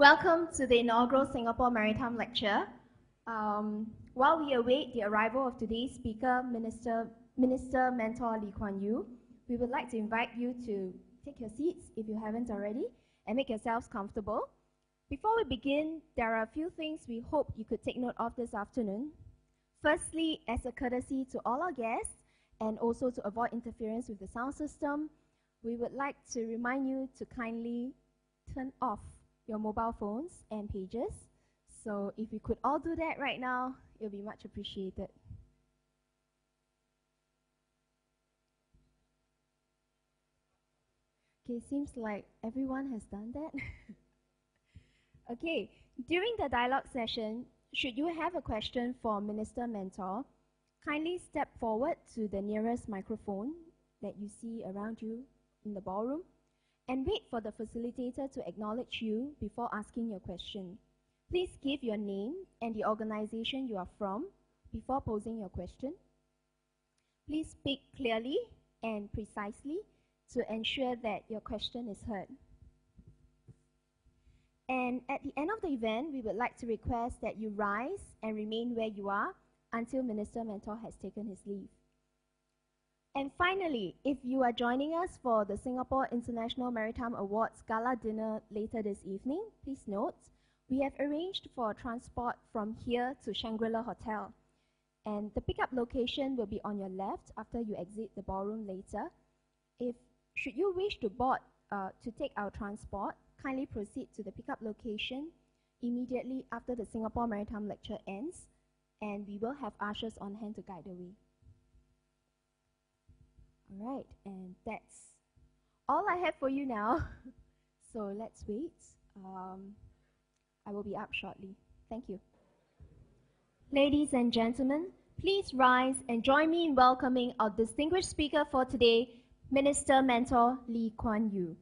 Welcome to the inaugural Singapore Maritime Lecture. While we await the arrival of today's speaker, Minister Mentor Lee Kuan Yew, we would like to invite you to take your seats if you haven't already and make yourselves comfortable. Before we begin, there are a few things we hope you could take note of this afternoon. Firstly, as a courtesy to all our guests and also to avoid interference with the sound system, we would like to remind you to kindly turn off your mobile phones and pages. So if we could all do that right now, it will be much appreciated. Okay, seems like everyone has done that. Okay, during the dialogue session, should you have a question for Minister Mentor, kindly step forward to the nearest microphone that you see around you in the ballroom and wait for the facilitator to acknowledge you before asking your question. Please give your name and the organization you are from before posing your question. Please speak clearly and precisely to ensure that your question is heard. And at the end of the event, we would like to request that you rise and remain where you are until Minister Mentor has taken his leave. And finally, if you are joining us for the Singapore International Maritime Awards Gala Dinner later this evening, please note, we have arranged for transport from here to Shangri-La Hotel. And the pickup location will be on your left after you exit the ballroom later. Should you wish to board to take our transport, kindly proceed to the pickup location immediately after the Singapore Maritime Lecture ends, and we will have ushers on hand to guide the way. All right, and that's all I have for you now. So let's wait. I will be up shortly. Thank you. Ladies and gentlemen, please rise and join me in welcoming our distinguished speaker for today, Minister Mentor Lee Kuan Yew.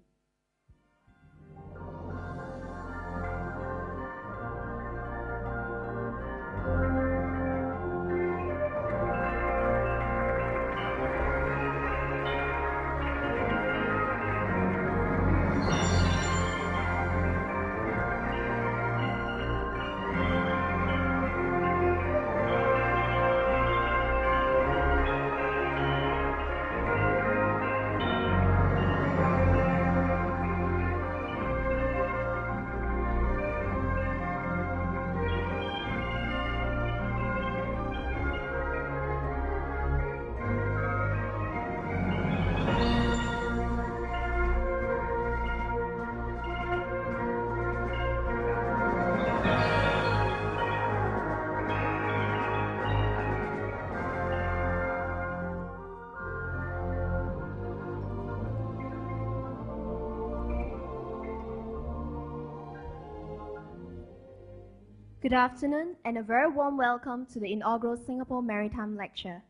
Good afternoon and a very warm welcome to the inaugural Singapore Maritime Lecture.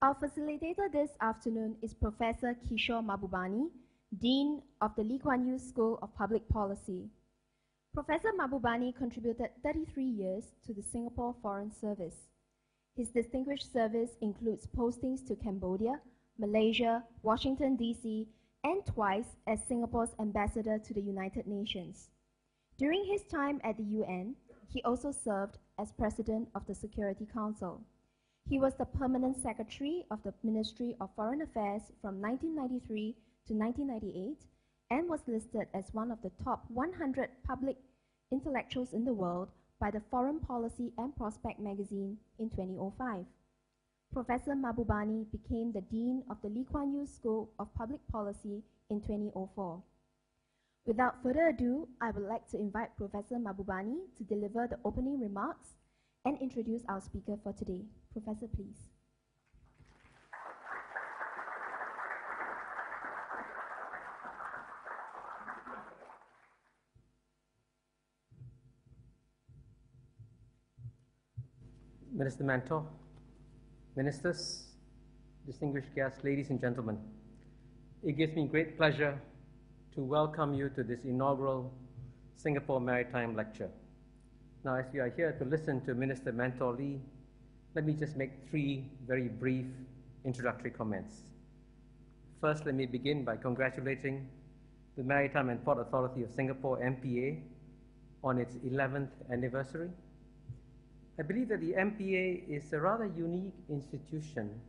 Our facilitator this afternoon is Professor Kishore Mahbubani, Dean of the Lee Kuan Yew School of Public Policy. Professor Mahbubani contributed 33 years to the Singapore Foreign Service. His distinguished service includes postings to Cambodia, Malaysia, Washington, D.C., and twice as Singapore's ambassador to the United Nations. During his time at the UN, he also served as President of the Security Council. He was the Permanent Secretary of the Ministry of Foreign Affairs from 1993 to 1998 and was listed as one of the top 100 public intellectuals in the world by the Foreign Policy and Prospect magazine in 2005. Professor Mahbubani became the Dean of the Lee Kuan Yew School of Public Policy in 2004. Without further ado, I would like to invite Professor Mahbubani to deliver the opening remarks and introduce our speaker for today. Professor, please. Minister Mentor, ministers, distinguished guests, ladies and gentlemen, it gives me great pleasure to welcome you to this inaugural Singapore Maritime Lecture. Now, as you are here to listen to Minister Mentor Lee, let me just make three very brief introductory comments. First, let me begin by congratulating the Maritime and Port Authority of Singapore, MPA, on its 11th anniversary. I believe that the MPA is a rather unique institution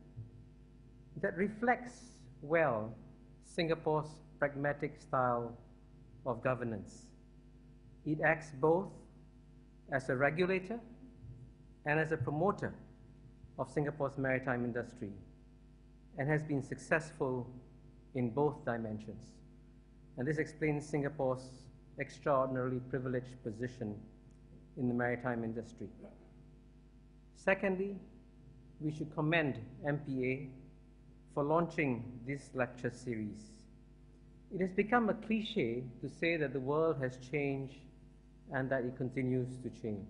that reflects well Singapore's pragmatic style of governance. It acts both as a regulator and as a promoter of Singapore's maritime industry, and has been successful in both dimensions. And this explains Singapore's extraordinarily privileged position in the maritime industry. Secondly, we should commend MPA for launching this lecture series. It has become a cliche to say that the world has changed and that it continues to change.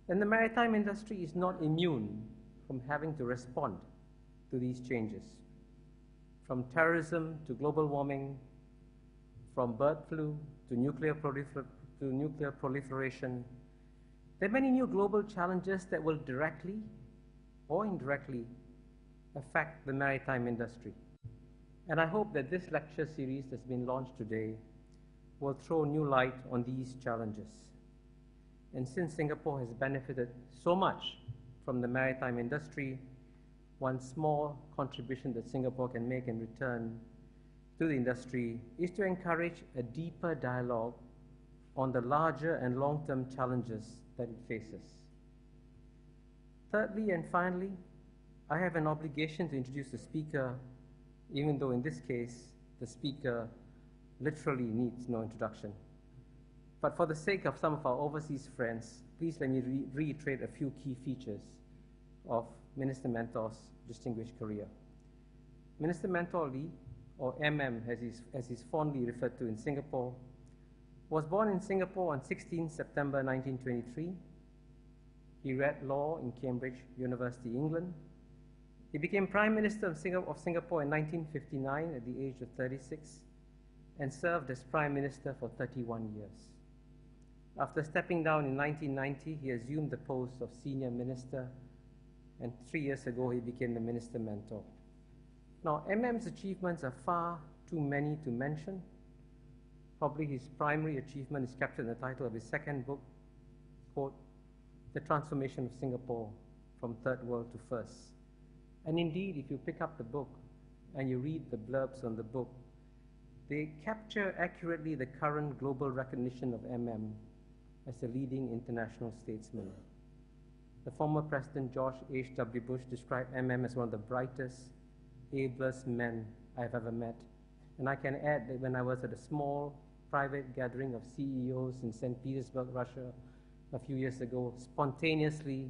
And the maritime industry is not immune from having to respond to these changes. From terrorism to global warming, from bird flu to nuclear proliferation, there are many new global challenges that will directly or indirectly affect the maritime industry. And I hope that this lecture series that's been launched today will throw new light on these challenges. And since Singapore has benefited so much from the maritime industry, one small contribution that Singapore can make in return to the industry is to encourage a deeper dialogue on the larger and long-term challenges that it faces. Thirdly and finally, I have an obligation to introduce the speaker, even though in this case, the speaker literally needs no introduction. But for the sake of some of our overseas friends, please let me reiterate a few key features of Minister Mentor's distinguished career. Minister Mentor Lee, or MM as he's fondly referred to in Singapore, was born in Singapore on 16 September 1923. He read law in Cambridge University, England. He became Prime Minister of Singapore in 1959 at the age of 36 and served as Prime Minister for 31 years. After stepping down in 1990, he assumed the post of Senior Minister, and 3 years ago he became the Minister Mentor. Now, MM's achievements are far too many to mention. Probably his primary achievement is captured in the title of his second book, quote, The Transformation of Singapore from Third World to First. And indeed, if you pick up the book and you read the blurbs on the book, they capture accurately the current global recognition of MM as a leading international statesman. The former President George H.W. Bush described MM as one of the brightest, ablest men I've ever met. And I can add that when I was at a small private gathering of CEOs in St. Petersburg, Russia, a few years ago, spontaneously,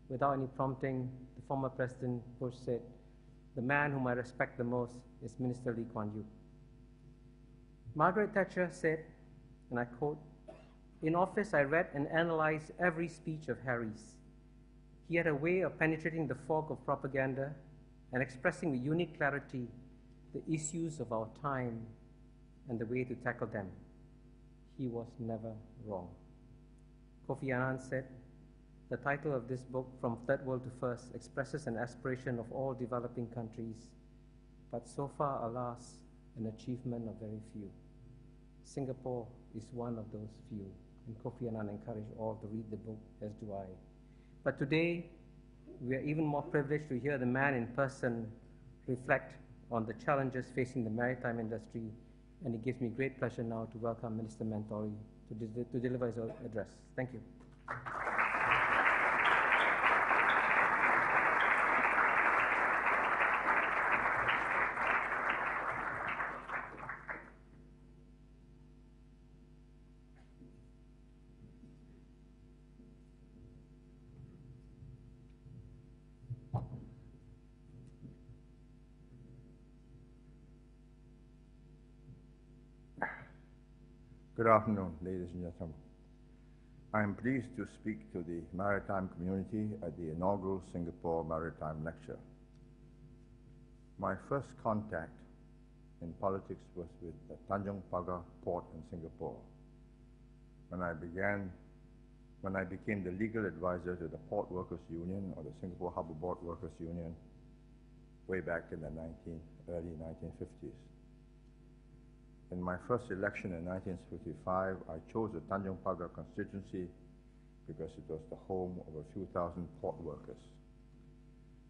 without any prompting, the former President Bush said, "The man whom I respect the most is Minister Lee Kuan Yew." Margaret Thatcher said, and I quote, "In office, I read and analyzed every speech of Harry's. He had a way of penetrating the fog of propaganda and expressing with unique clarity the issues of our time and the way to tackle them. He was never wrong." Kofi Annan said, "The title of this book, From Third World to First, expresses an aspiration of all developing countries, but so far, alas, an achievement of very few. Singapore is one of those few." And Kofi Annan encouraged all to read the book, as do I. But today, we are even more privileged to hear the man in person reflect on the challenges facing the maritime industry, and it gives me great pleasure now to welcome Minister Mentor to deliver his address. Thank you. Good afternoon, ladies and gentlemen. I am pleased to speak to the maritime community at the inaugural Singapore Maritime Lecture. My first contact in politics was with the Tanjong Pagar port in Singapore when I became the legal advisor to the Port Workers Union, or the Singapore Harbour Board Workers Union, way back in the early 1950s. In my first election in 1955, I chose the Tanjung Pagar constituency because it was the home of a few thousand port workers.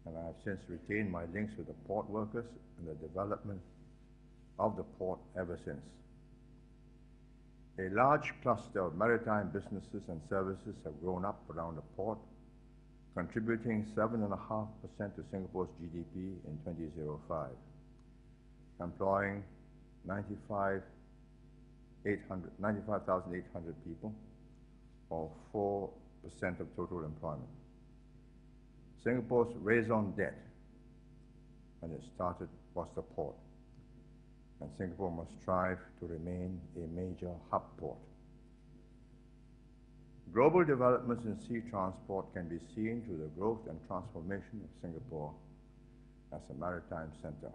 And I have since retained my links with the port workers and the development of the port ever since. A large cluster of maritime businesses and services have grown up around the port, contributing 7.5% to Singapore's GDP in 2005, employing 95,800 people, or 4% of total employment. Singapore's raison d'etre, when it started, was the port, and Singapore must strive to remain a major hub port. Global developments in sea transport can be seen through the growth and transformation of Singapore as a maritime center.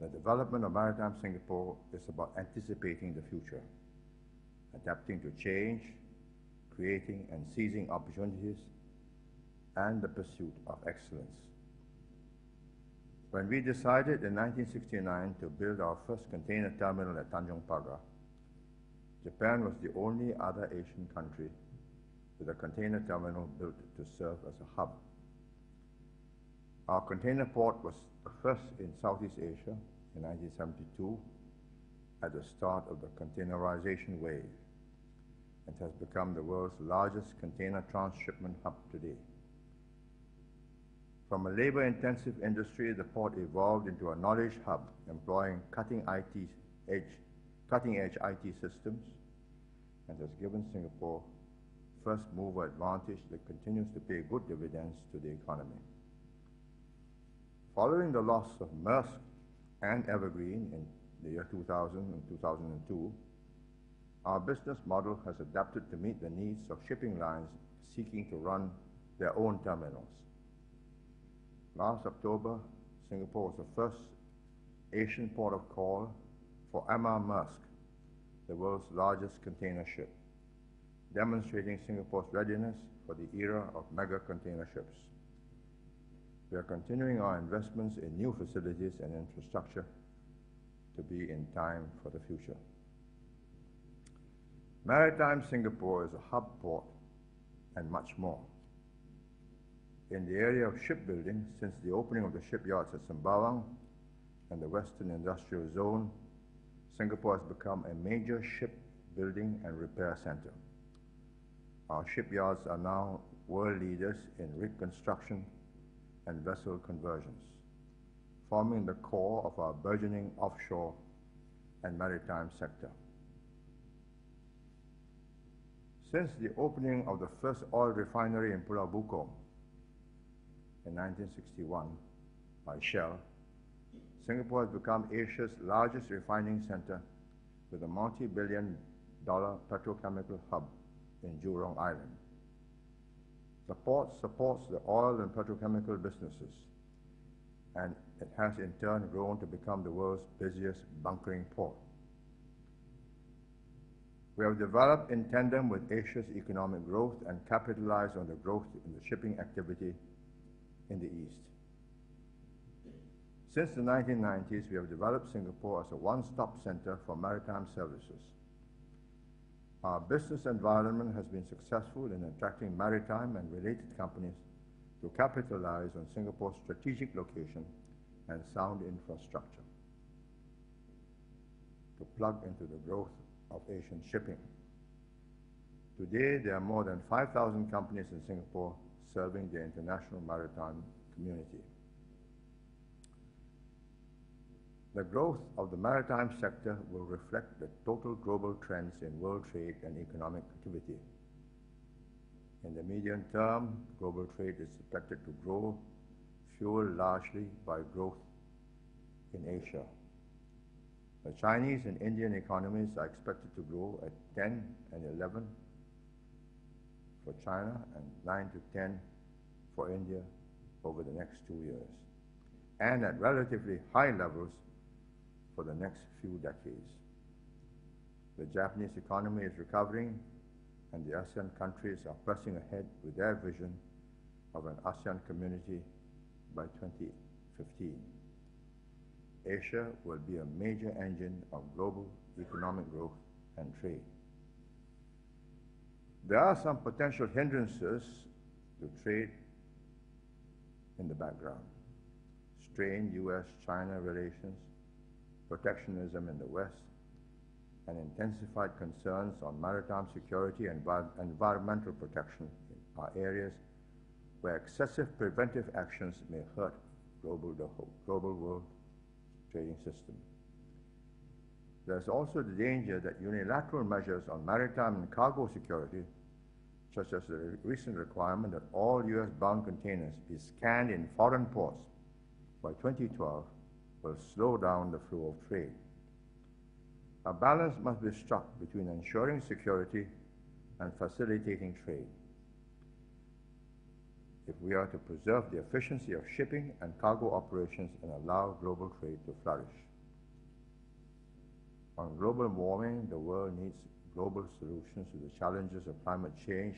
The development of maritime Singapore is about anticipating the future, adapting to change, creating and seizing opportunities, and the pursuit of excellence. When we decided in 1969 to build our first container terminal at Tanjung Pagar, Japan was the only other Asian country with a container terminal built to serve as a hub. Our container port was the first in Southeast Asia in 1972 at the start of the containerization wave, and has become the world's largest container transshipment hub today. From a labor-intensive industry, the port evolved into a knowledge hub employing cutting-edge IT systems, and has given Singapore first-mover advantage that continues to pay good dividends to the economy. Following the loss of Maersk and Evergreen in the year 2000 and 2002, our business model has adapted to meet the needs of shipping lines seeking to run their own terminals. Last October, Singapore was the first Asian port of call for M.R. Maersk, the world's largest container ship, demonstrating Singapore's readiness for the era of mega container ships. We are continuing our investments in new facilities and infrastructure to be in time for the future. Maritime Singapore is a hub port and much more. In the area of shipbuilding, since the opening of the shipyards at Sembawang and the Western Industrial Zone, Singapore has become a major shipbuilding and repair center. Our shipyards are now world leaders in reconstruction and vessel conversions, forming the core of our burgeoning offshore and maritime sector. Since the opening of the first oil refinery in Pulau Bukom in 1961 by Shell, Singapore has become Asia's largest refining center with a multi-billion-dollar petrochemical hub in Jurong Island. The port supports the oil and petrochemical businesses, and it has in turn grown to become the world's busiest bunkering port. We have developed in tandem with Asia's economic growth and capitalized on the growth in the shipping activity in the East. Since the 1990s, we have developed Singapore as a one-stop center for maritime services. Our business environment has been successful in attracting maritime and related companies to capitalize on Singapore's strategic location and sound infrastructure, to plug into the growth of Asian shipping. Today, there are more than 5,000 companies in Singapore serving the international maritime community. The growth of the maritime sector will reflect the total global trends in world trade and economic activity. In the medium term, global trade is expected to grow, fueled largely by growth in Asia. The Chinese and Indian economies are expected to grow at 10 and 11 for China and 9 to 10 for India over the next 2 years, and at relatively high levels for the next few decades. The Japanese economy is recovering, and the ASEAN countries are pressing ahead with their vision of an ASEAN community by 2015. Asia will be a major engine of global economic growth and trade. There are some potential hindrances to trade in the background: strained U.S.-China relations, protectionism in the West, and intensified concerns on maritime security and environmental protection are areas where excessive preventive actions may hurt the global world trading system. There's also the danger that unilateral measures on maritime and cargo security, such as the recent requirement that all U.S.-bound containers be scanned in foreign ports by 2012, will slow down the flow of trade. A balance must be struck between ensuring security and facilitating trade if we are to preserve the efficiency of shipping and cargo operations and allow global trade to flourish. On global warming, the world needs global solutions to the challenges of climate change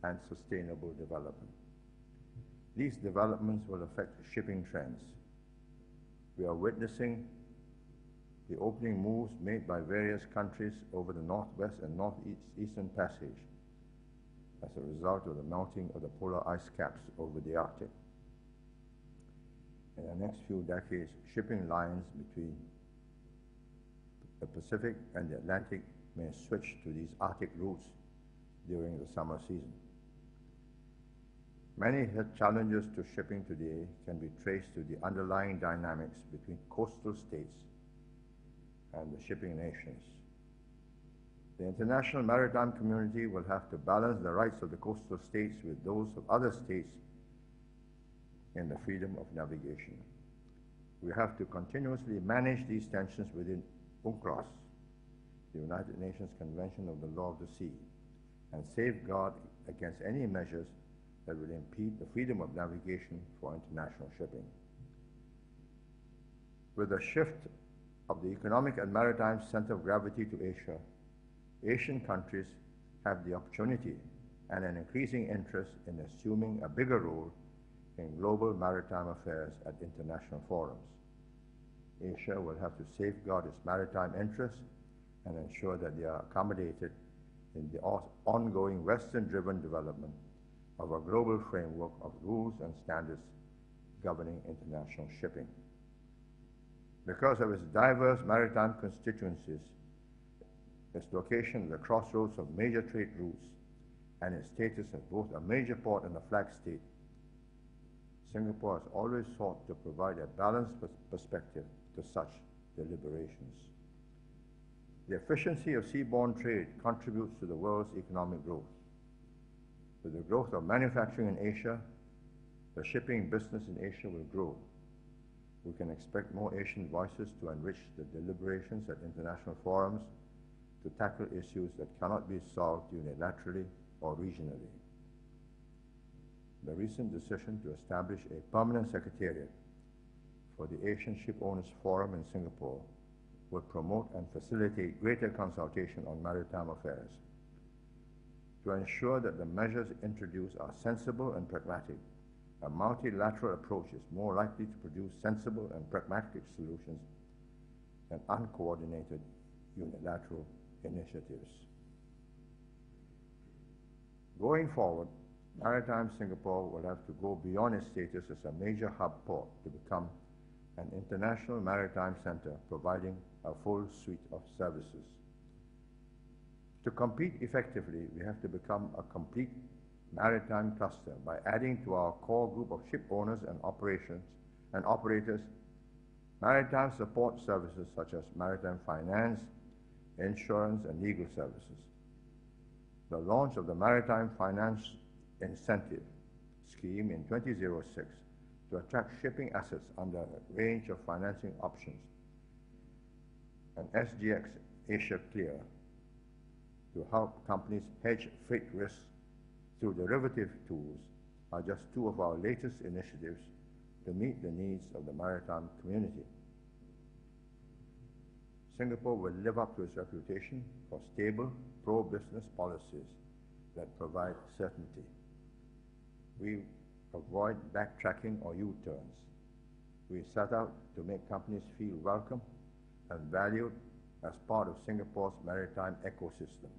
and sustainable development. These developments will affect shipping trends. We are witnessing the opening moves made by various countries over the Northwest and Northeastern Passage as a result of the melting of the polar ice caps over the Arctic. In the next few decades, shipping lines between the Pacific and the Atlantic may switch to these Arctic routes during the summer season. Many challenges to shipping today can be traced to the underlying dynamics between coastal states and the shipping nations. The international maritime community will have to balance the rights of the coastal states with those of other states in the freedom of navigation. We have to continuously manage these tensions within UNCLOS, the United Nations Convention of the Law of the Sea, and safeguard against any measures that will impede the freedom of navigation for international shipping. With the shift of the economic and maritime center of gravity to Asia, Asian countries have the opportunity and an increasing interest in assuming a bigger role in global maritime affairs at international forums. Asia will have to safeguard its maritime interests and ensure that they are accommodated in the ongoing Western-driven development of a global framework of rules and standards governing international shipping. Because of its diverse maritime constituencies, its location at the crossroads of major trade routes, and its status as both a major port and a flag state, Singapore has always sought to provide a balanced perspective to such deliberations. The efficiency of seaborne trade contributes to the world's economic growth. With the growth of manufacturing in Asia, the shipping business in Asia will grow. We can expect more Asian voices to enrich the deliberations at international forums to tackle issues that cannot be solved unilaterally or regionally. The recent decision to establish a permanent secretariat for the Asian Ship Owners Forum in Singapore will promote and facilitate greater consultation on maritime affairs. To ensure that the measures introduced are sensible and pragmatic, a multilateral approach is more likely to produce sensible and pragmatic solutions than uncoordinated unilateral initiatives. Going forward, Maritime Singapore will have to go beyond its status as a major hub port to become an international maritime center providing a full suite of services. To compete effectively, we have to become a complete maritime cluster by adding to our core group of ship owners and operators maritime support services such as maritime finance, insurance, and legal services. The launch of the Maritime Finance Incentive Scheme in 2006 to attract shipping assets under a range of financing options, and SGX Asia Clear to help companies hedge freight risks through derivative tools are just two of our latest initiatives to meet the needs of the maritime community. Singapore will live up to its reputation for stable, pro-business policies that provide certainty. We avoid backtracking or U-turns. We set out to make companies feel welcome and valued as part of Singapore's maritime ecosystem.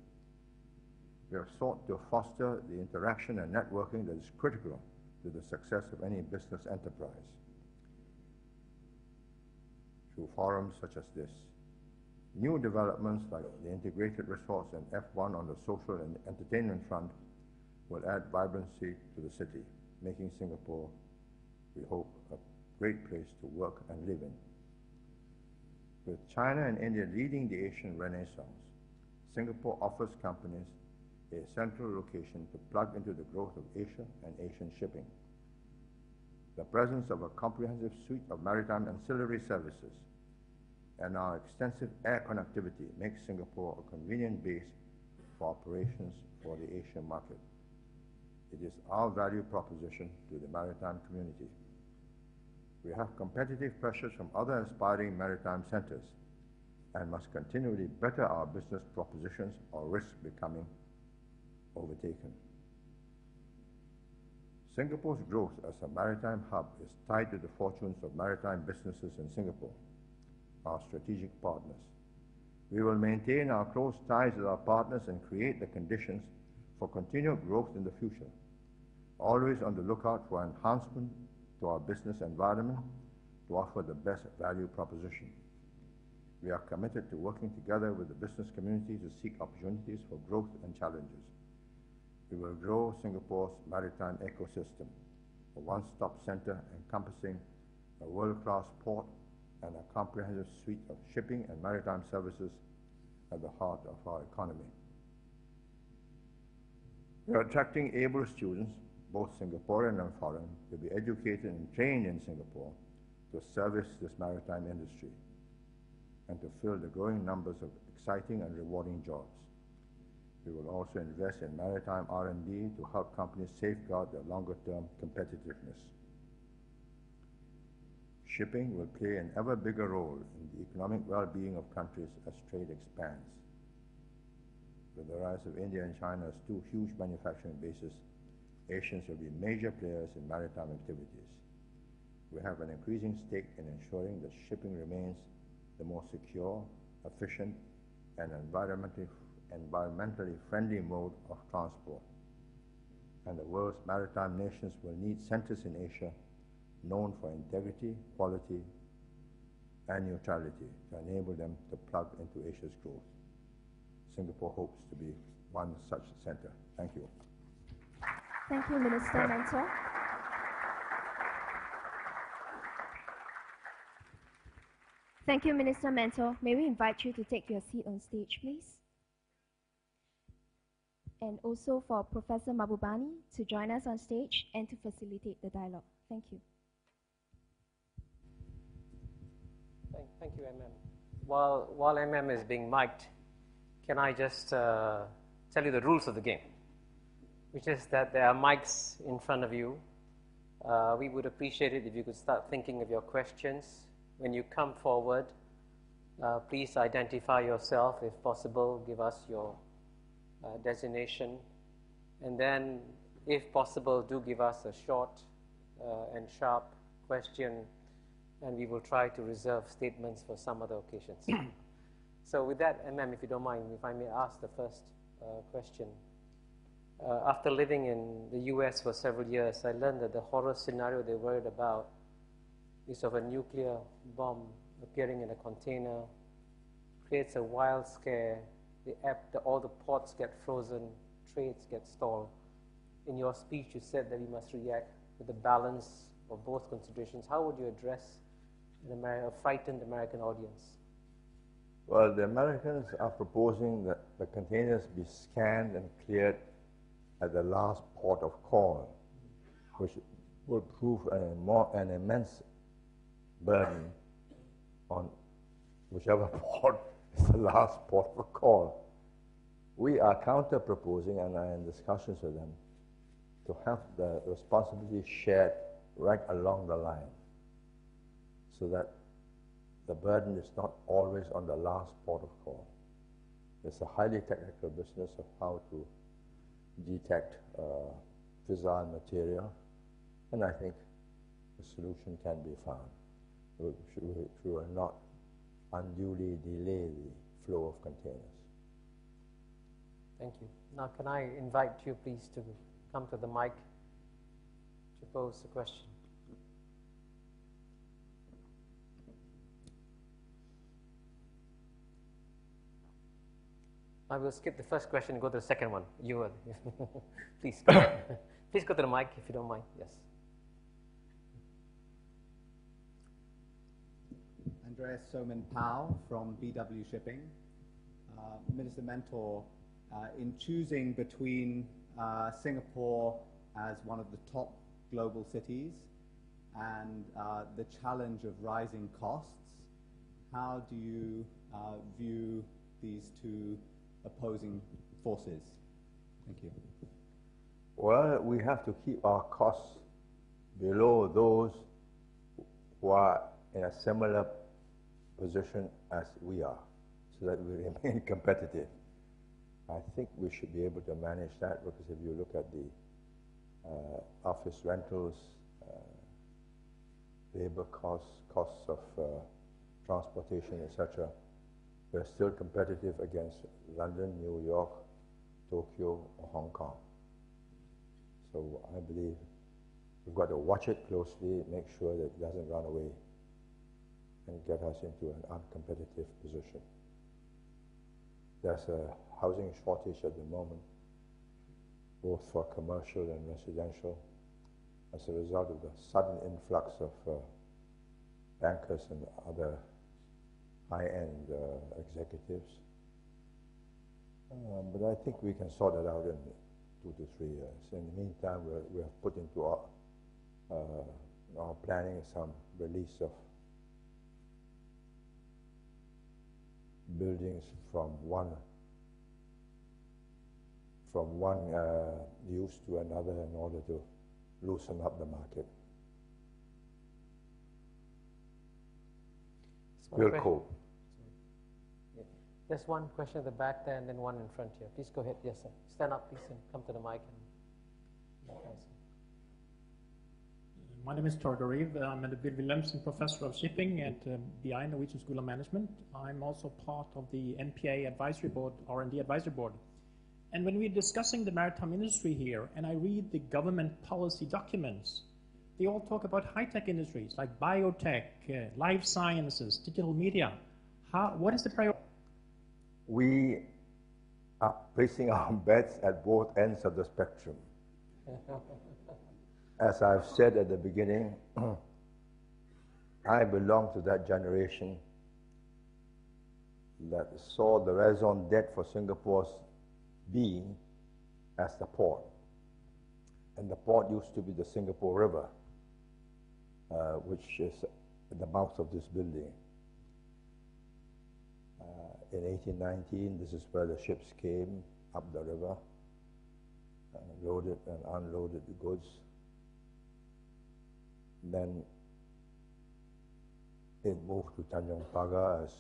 We have sought to foster the interaction and networking that is critical to the success of any business enterprise. Through forums such as this, new developments like the integrated resorts and F1 on the social and entertainment front will add vibrancy to the city, making Singapore, we hope, a great place to work and live in. With China and India leading the Asian Renaissance, Singapore offers companies a central location to plug into the growth of Asia and Asian shipping. The presence of a comprehensive suite of maritime ancillary services and our extensive air connectivity makes Singapore a convenient base for operations for the Asian market. It is our value proposition to the maritime community. We have competitive pressures from other aspiring maritime centers and must continually better our business propositions or risk becoming overtaken. Singapore's growth as a maritime hub is tied to the fortunes of maritime businesses in Singapore, our strategic partners. We will maintain our close ties with our partners and create the conditions for continued growth in the future, always on the lookout for enhancement to our business environment to offer the best value proposition. We are committed to working together with the business community to seek opportunities for growth and challenges. We will grow Singapore's maritime ecosystem, a one-stop center encompassing a world-class port and a comprehensive suite of shipping and maritime services at the heart of our economy. We are attracting able students, both Singaporean and foreign, to be educated and trained in Singapore to service this maritime industry and to fill the growing numbers of exciting and rewarding jobs. We will also invest in maritime R&D to help companies safeguard their longer-term competitiveness. Shipping will play an ever bigger role in the economic well-being of countries as trade expands. With the rise of India and China as two huge manufacturing bases, Asians will be major players in maritime activities. We have an increasing stake in ensuring that shipping remains the most secure, efficient, and environmentally friendly mode of transport. And the world's maritime nations will need centers in Asia known for integrity, quality, and neutrality to enable them to plug into Asia's growth. Singapore hopes to be one such center. Thank you. Thank you, Minister Mentor. Thank you, Minister Mentor. May we invite you to take your seat on stage, please? And also for Professor Mahbubani to join us on stage and to facilitate the dialogue. Thank you. Thank you, MM. While MM is being mic'd, can I just tell you the rules of the game, which is that there are mics in front of you. We would appreciate it if you could start thinking of your questions. When you come forward, please identify yourself if possible, give us your designation, and then, if possible, do give us a short and sharp question, and we will try to reserve statements for some other occasions. So with that, MM, if you don't mind, if I may ask the first question. After living in the US for several years, I learned that the horror scenario they're worried about is of a nuclear bomb appearing in a container, creates a wild scare, all the ports get frozen, trades get stalled. In your speech, you said that we must react with the balance of both considerations. How would you address a frightened American audience? Well, the Americans are proposing that the containers be scanned and cleared at the last port of call, which will prove an immense burden on whichever port is the last port of call. We are counter-proposing, and are in discussions with them, to have the responsibility shared right along the line, so that the burden is not always on the last port of call. It's a highly technical business of how to detect fissile material, and I think a solution can be found. will not unduly delay the flow of containers. Thank you. Now, can I invite you, please, to come to the mic to pose the question? I will skip the first question and go to the second one. You will. Please, go ahead. Please go to the mic if you don't mind. Yes. Andreas Soman Pao from BW Shipping. Minister Mentor, in choosing between Singapore as one of the top global cities and the challenge of rising costs, how do you view these two opposing forces? Thank you. Well, we have to keep our costs below those who are in a similar position as we are, so that we remain competitive. I think we should be able to manage that, because if you look at the office rentals, labor costs, costs of transportation, etc., we're still competitive against London, New York, Tokyo, or Hong Kong. So I believe we've got to watch it closely, make sure that it doesn't run away and get us into an uncompetitive position. There's a housing shortage at the moment, both for commercial and residential, as a result of the sudden influx of bankers and other high-end executives. But I think we can sort it out in 2 to 3 years. In the meantime, we have put into our planning some release of buildings from one use to another in order to loosen up the market. We'll cope. There's one question at the back there and then one in front here. Please go ahead. Yes, sir. Stand up, please, and come to the mic. My name is Torger Reeve. I'm a Bill Wilhelmsen Professor of Shipping at BI, Norwegian School of Management. I'm also part of the NPA Advisory Board, R&D Advisory Board. And when we're discussing the maritime industry here, and I read the government policy documents, they all talk about high-tech industries like biotech, life sciences, digital media. What is the priority? We are placing our bets at both ends of the spectrum. As I've said at the beginning, I belong to that generation that saw the raison d'etre for Singapore's being as the port. And the port used to be the Singapore River, which is at the mouth of this building. In 1819, this is where the ships came up the river, loaded and unloaded the goods. Then it moved to Tanjong Pagar as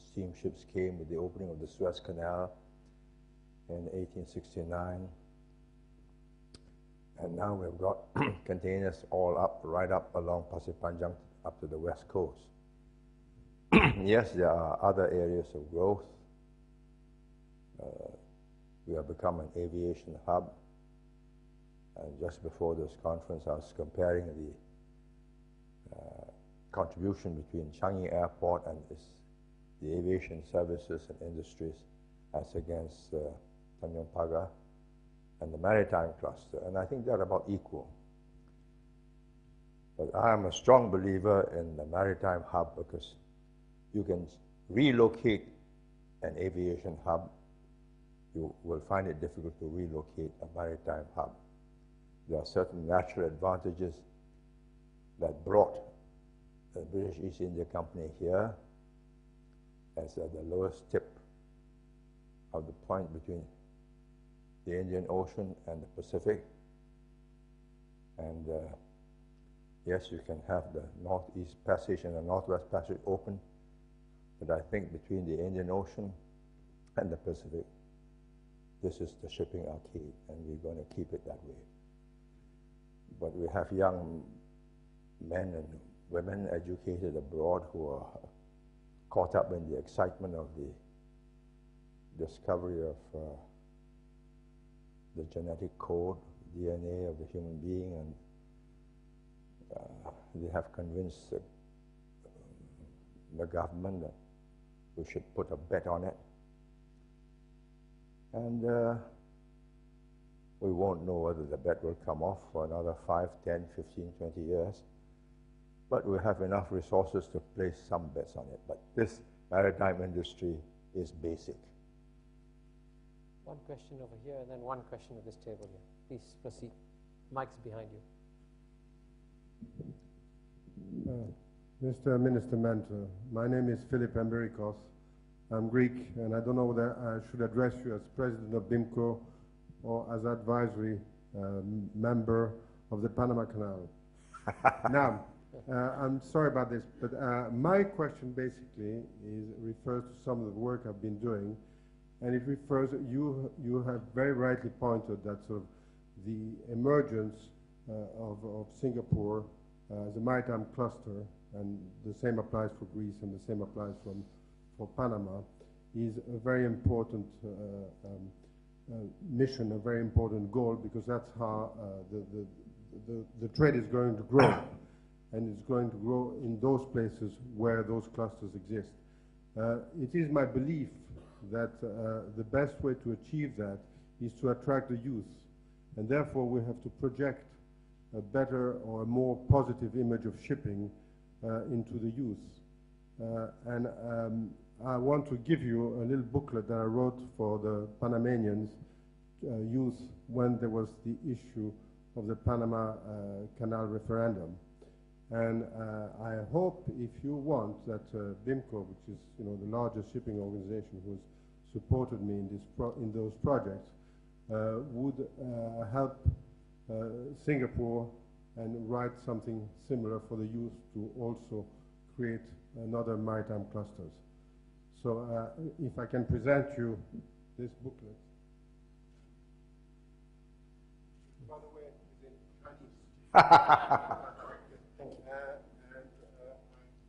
steamships came with the opening of the Suez Canal in 1869. And now we've got containers all up, right up along Pasir Panjang up to the west coast. Yes, there are other areas of growth. We have become an aviation hub. And just before this conference, I was comparing the contribution between Changi Airport and the aviation services and industries as against Tanjong Pagar and the maritime cluster. And I think they're about equal. But I am a strong believer in the maritime hub because you can relocate an aviation hub. You will find it difficult to relocate a maritime hub. There are certain natural advantages that brought the British East India Company here as at the lowest tip of the point between the Indian Ocean and the Pacific. And yes, you can have the Northeast Passage and the Northwest Passage open, but I think between the Indian Ocean and the Pacific, this is the shipping arcade, and we're going to keep it that way. But we have young men and women educated abroad who are caught up in the excitement of the discovery of the genetic code, DNA of the human being, and they have convinced the government that we should put a bet on it. And we won't know whether the bet will come off for another 5, 10, 15, 20 years. But we have enough resources to place some bets on it. But this maritime industry is basic. One question over here and then one question at this table here. Please proceed. Mike's behind you. Mr. Minister Mentor, my name is Philip Emberikos. I'm Greek, and I don't know whether I should address you as President of BIMCO or as advisory member of the Panama Canal. Now, I'm sorry about this, but my question basically refers to some of the work I've been doing, and it refers, you have very rightly pointed that sort of the emergence of Singapore as a maritime cluster, and the same applies for Greece and the same applies for Panama, is a very important mission, a very important goal, because that's how the trade is going to grow. And it's going to grow in those places where those clusters exist. It is my belief that the best way to achieve that is to attract the youth. And therefore we have to project a better or a more positive image of shipping into the youth. And I want to give you a little booklet that I wrote for the Panamanians youth when there was the issue of the Panama Canal referendum. And I hope, if you want, that BIMCO, which is the largest shipping organization who has supported me in those projects, would help Singapore and write something similar for the youth to also create another maritime clusters. So if I can present you this booklet. By the way, it's in Chinese.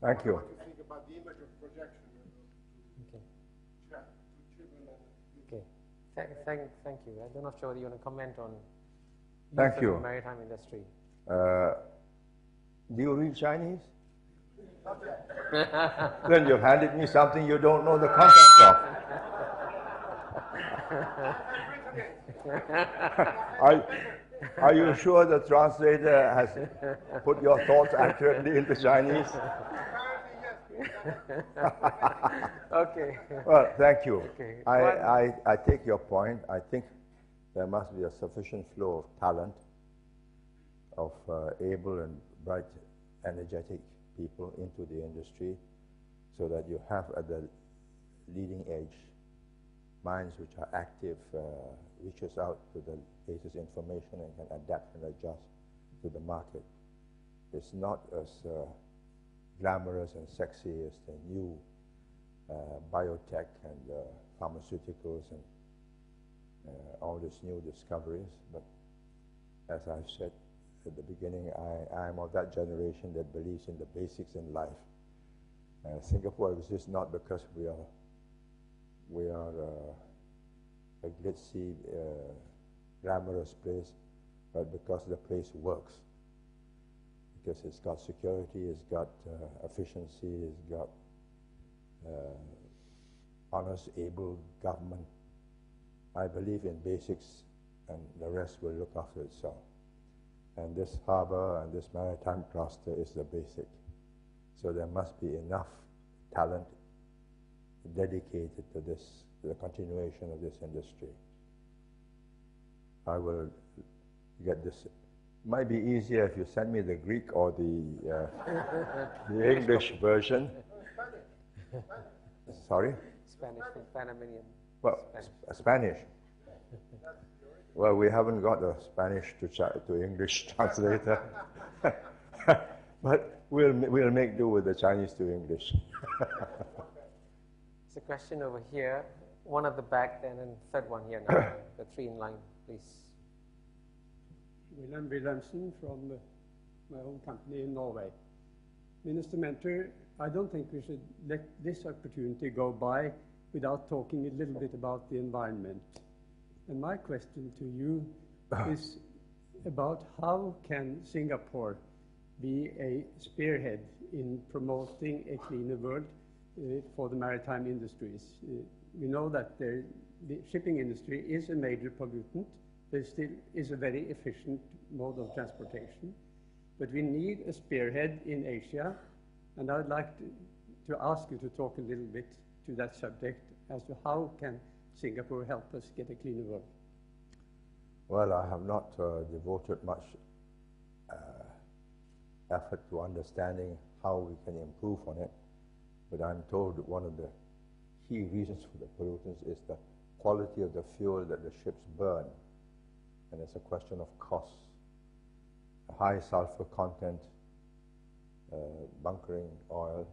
Thank you. What you think about the image of projection to children and Okay. Thank you. I'm not sure whether you want to comment on Thank you. The maritime industry. Do you read Chinese? Then you've handed me something you don't know the contents of. Are you sure the translator has put your thoughts accurately into Chinese? Okay. Well, thank you. Okay. I take your point. I think there must be a sufficient flow of talent, of able and bright, energetic people into the industry, so that you have at the leading edge minds which are active, reaches out to the latest information and can adapt and adjust to the market. It's not as glamorous and sexy as the new biotech and pharmaceuticals and all these new discoveries, but as I've said at the beginning, I am of that generation that believes in the basics in life. Singapore exists not because we are a glitzy, glamorous place, but because the place works. Because it's got security, it's got efficiency, it's got honest, able government. I believe in basics, and the rest will look after itself. And this harbor and this maritime cluster is the basic. So there must be enough talent dedicated to this, to the continuation of this industry. I will get this. Might be easier if you send me the Greek or the English version. Sorry? Spanish from Panamanian. Well, Spanish. Well, we haven't got a Spanish to English translator, but we'll make do with the Chinese to English. It's a question over here, one at the back, and then third one here now. The three in line, please. Williamson from my own company in Norway. Minister Mentor, I don't think we should let this opportunity go by without talking a little bit about the environment. And my question to you is about how can Singapore be a spearhead in promoting a cleaner world for the maritime industries? We know that the shipping industry is a major pollutant. There still is a very efficient mode of transportation. But we need a spearhead in Asia, and I would like to ask you to talk a little bit to that subject as to how can Singapore help us get a cleaner world. Well, I have not devoted much effort to understanding how we can improve on it, but I'm told that one of the key reasons for the pollutants is the quality of the fuel that the ships burn, and it's a question of cost. A high sulfur content, bunkering oil,